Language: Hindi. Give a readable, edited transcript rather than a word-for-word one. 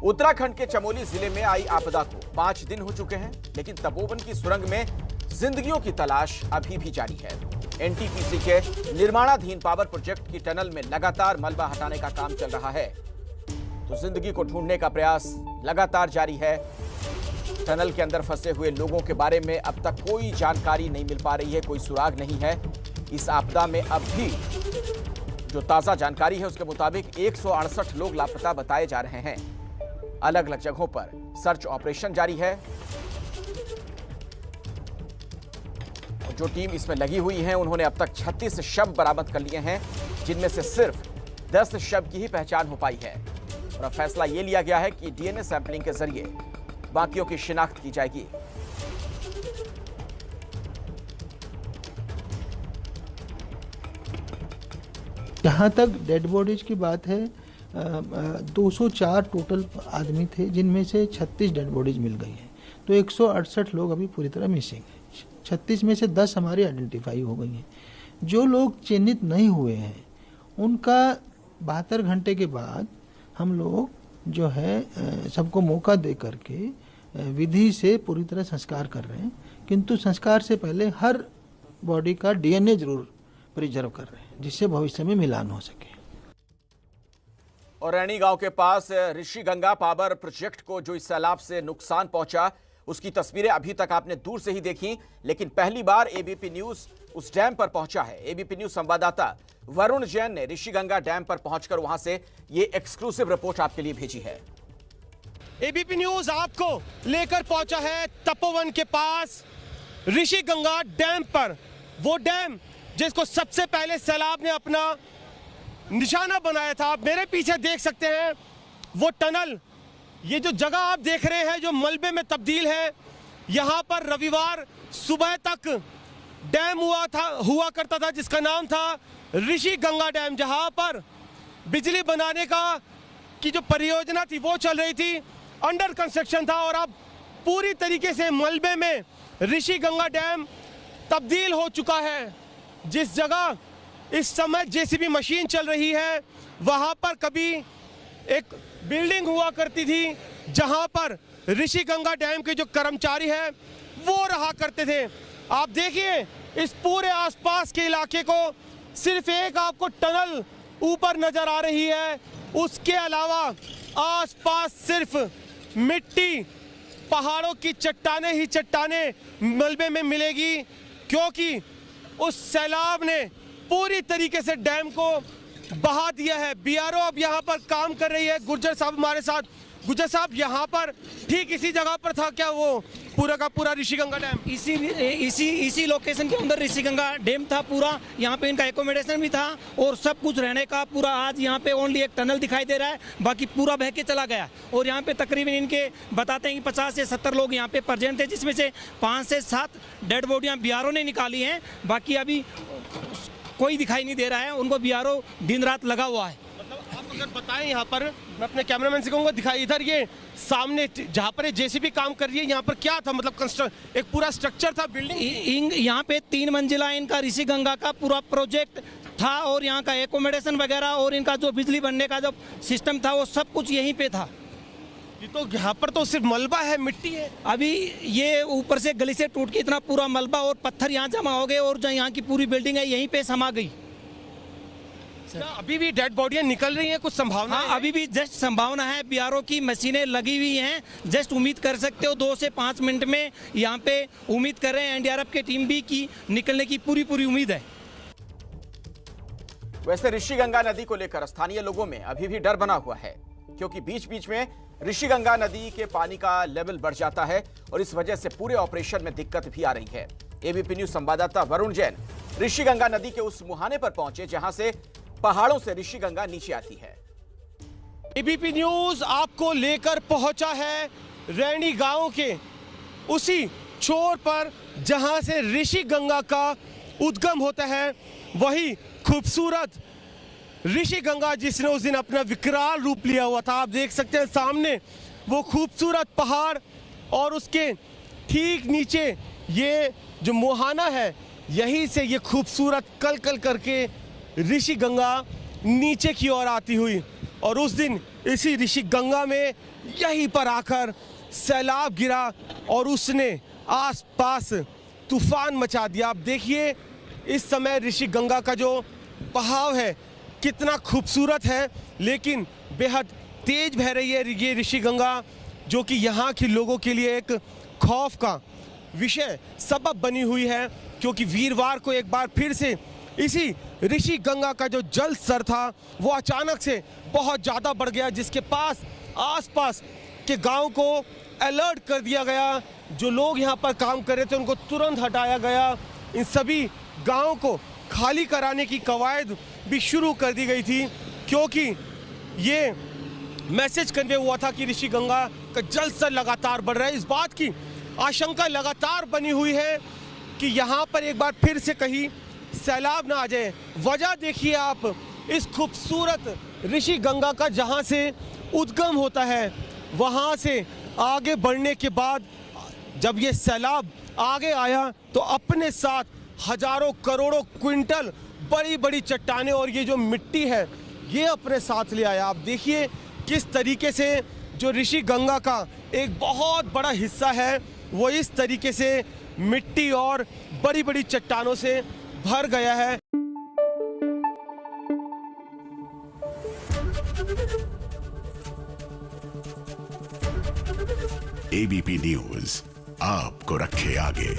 उत्तराखंड के चमोली जिले में आई आपदा को 5 दिन हो चुके हैं, लेकिन तपोवन की सुरंग में जिंदगियों की तलाश अभी भी जारी है। एनटीपीसी के निर्माणाधीन पावर प्रोजेक्ट की टनल में लगातार मलबा हटाने का काम चल रहा है, तो जिंदगी को ढूंढने का प्रयास लगातार जारी है। टनल के अंदर फंसे हुए लोगों के बारे में अब तक कोई जानकारी नहीं मिल पा रही है, कोई सुराग नहीं है। इस आपदा में अब भी जो ताजा जानकारी है उसके मुताबिक 168 लोग लापता बताए जा रहे हैं। अलग अलग जगहों पर सर्च ऑपरेशन जारी है। जो टीम इसमें लगी हुई है उन्होंने अब तक 36 शव बरामद कर लिए हैं, जिनमें से सिर्फ 10 शव की ही पहचान हो पाई है। और अब फैसला यह लिया गया है कि डीएनए सैंपलिंग के जरिए बाकियों की शिनाख्त की जाएगी। जहाँ तक डेड बॉडीज की बात है, 204 टोटल आदमी थे, जिनमें से 36 डेड बॉडीज मिल गई हैं। तो 168 लोग अभी पूरी तरह मिसिंग हैं। 36 में से 10 हमारी आइडेंटिफाई हो गई हैं। जो लोग चिन्हित नहीं हुए हैं उनका 72 घंटे के बाद हम लोग जो है सबको मौका दे करके विधि से पूरी तरह संस्कार कर रहे हैं, किंतु संस्कार से पहले हर बॉडी का डीएनए जरूर प्रिजर्व कर रहे हैं, जिससे भविष्य में मिलान हो सके। और रैणी गांव के पास ऋषिगंगा पावर प्रोजेक्ट को जो इस सैलाब से नुकसान पहुंचा, उसकी तस्वीरें अभी तक आपने दूर से ही देखी, लेकिन पहली बार एबीपी न्यूज उस डैम पर पहुंचा है। एबीपी न्यूज संवाददाता वरुण जैन ने ऋषिगंगा डैम पर पहुंचकर वहां से ये एक्सक्लूसिव रिपोर्ट आपके लिए भेजी है। एबीपी न्यूज आपको लेकर पहुंचा है तपोवन के पास ऋषिगंगा डैम पर। वो डैम जिसको सबसे पहले सैलाब ने अपना निशाना बनाया था। आप मेरे पीछे देख सकते हैं वो टनल, ये जो जगह आप देख रहे हैं जो मलबे में तब्दील है। यहां पर रविवार सुबह तक डैम हुआ करता था जिसका नाम था ऋषिगंगा डैम, जहां पर बिजली बनाने की जो परियोजना थी वो चल रही थी, अंडर कंस्ट्रक्शन था। और अब पूरी तरीके से मलबे में ऋषिगंगा डैम तब्दील हो चुका है। जिस जगह इस समय जेसीबी मशीन चल रही है वहां पर कभी एक बिल्डिंग हुआ करती थी जहां पर ऋषिगंगा डैम के जो कर्मचारी हैं वो रहा करते थे। आप देखिए इस पूरे आसपास के इलाके को सिर्फ एक आपको टनल ऊपर नजर आ रही है, उसके अलावा आसपास सिर्फ मिट्टी, पहाड़ों की चट्टानें ही चट्टानें मलबे में मिलेगी, क्योंकि उस सैलाब ने पूरी तरीके से डैम को बहा दिया है। बीआरओ अब यहाँ पर काम कर रही है। गुर्जर साहब हमारे साथ। गुर्जर साहब, यहाँ पर ठीक इसी जगह पर था क्या वो पूरा का पूरा ऋषिगंगा डैम? इसी लोकेशन के अंदर ऋषिगंगा डैम था पूरा। यहाँ पे इनका एकोमोडेशन भी था और सब कुछ रहने का पूरा। आज यहाँ पे ओनली एक टनल दिखाई दे रहा है, बाकी पूरा बह के चला गया। और यहाँ पे तकरीबन इनके बताते हैं कि 50 से 70 लोग यहाँ पे प्रेजेंट थे, जिसमें से 5 से 7 डेड बॉडियाँ बीआरओ ने निकाली हैं। बाकी अभी कोई दिखाई नहीं दे रहा है, उनको बीआरओ दिन रात लगा हुआ है। मतलब आप अगर बताएं, यहाँ पर मैं अपने कैमरामैन से कहूँगा दिखाई, इधर ये सामने जहाँ पर जेसीबी काम कर रही है, यहाँ पर क्या था? मतलब एक पूरा स्ट्रक्चर था, बिल्डिंग। यहाँ पे 3 मंजिला इनका ऋषिगंगा का पूरा प्रोजेक्ट था और यहाँ का एकोमोडेशन वगैरह और इनका जो बिजली बनने का जो सिस्टम था वो सब कुछ यहीं पे था। ये तो यहाँ पर तो सिर्फ मलबा है, मिट्टी है। अभी ये ऊपर से गली से टूट के इतना पूरा मलबा और पत्थर यहाँ जमा हो गए और जो यहाँ की पूरी बिल्डिंग है यहीं पे समा गई। अभी भी डेड बॉडियां निकल रही हैं, कुछ संभावना? हाँ, अभी भी जस्ट संभावना है। बीआरओ की मशीनें लगी हुई हैं। जस्ट उम्मीद कर सकते हो 2 से 5 मिनट में यहाँ पे उम्मीद कर रहे हैं एनडीआरएफ की टीम भी की निकलने की पूरी उम्मीद है। वैसे ऋषिगंगा नदी को लेकर स्थानीय लोगों में अभी भी डर बना हुआ है, क्योंकि बीच बीच में ऋषिगंगा नदी के पानी का लेवल बढ़ जाता है और इस वजह से पूरे ऑपरेशन में दिक्कत भी आ रही है। एबीपी न्यूज संवाददाता वरुण जैन ऋषिगंगा नदी के उस मुहाने पर पहुंचे जहां से पहाड़ों से ऋषिगंगा नीचे आती है। एबीपी न्यूज आपको लेकर पहुंचा है रैणी गांव के उसी छोर पर जहां से ऋषिगंगा का उद्गम होता है। वही खूबसूरत ऋषिगंगा जिसने उस दिन अपना विकराल रूप लिया हुआ था। आप देख सकते हैं सामने वो खूबसूरत पहाड़ और उसके ठीक नीचे ये जो मुहाना है, यहीं से ये खूबसूरत कल कल करके ऋषिगंगा नीचे की ओर आती हुई। और उस दिन इसी ऋषि गंगा में यहीं पर आकर सैलाब गिरा और उसने आसपास तूफान मचा दिया। आप देखिए इस समय ऋषि गंगा का जो बहाव है कितना खूबसूरत है, लेकिन बेहद तेज बह रही है ये ऋषि गंगा, जो कि यहाँ के लोगों के लिए एक खौफ का विषय सबब बनी हुई है, क्योंकि वीरवार को एक बार फिर से इसी ऋषि गंगा का जो जल स्तर था वो अचानक से बहुत ज़्यादा बढ़ गया, जिसके पास आसपास के गांव को अलर्ट कर दिया गया। जो लोग यहाँ पर काम कर रहे थे उनको तुरंत हटाया गया। इन सभी गांवों को खाली कराने की कवायद भी शुरू कर दी गई थी, क्योंकि ये मैसेज कन्वे हुआ था कि ऋषि गंगा का जल स्तर लगातार बढ़ रहा है। इस बात की आशंका लगातार बनी हुई है कि यहाँ पर एक बार फिर से कहीं सैलाब ना आ जाए। वजह देखिए आप, इस खूबसूरत ऋषि गंगा का जहाँ से उद्गम होता है, वहाँ से आगे बढ़ने के बाद जब ये सैलाब आगे आया तो अपने साथ हजारों करोड़ों क्विंटल बड़ी बड़ी चट्टानें और ये जो मिट्टी है ये अपने साथ ले आया। आप देखिए किस तरीके से जो ऋषि गंगा का एक बहुत बड़ा हिस्सा है वो इस तरीके से मिट्टी और बड़ी बड़ी चट्टानों से भर गया है। एबीपी न्यूज आपको रखे आगे।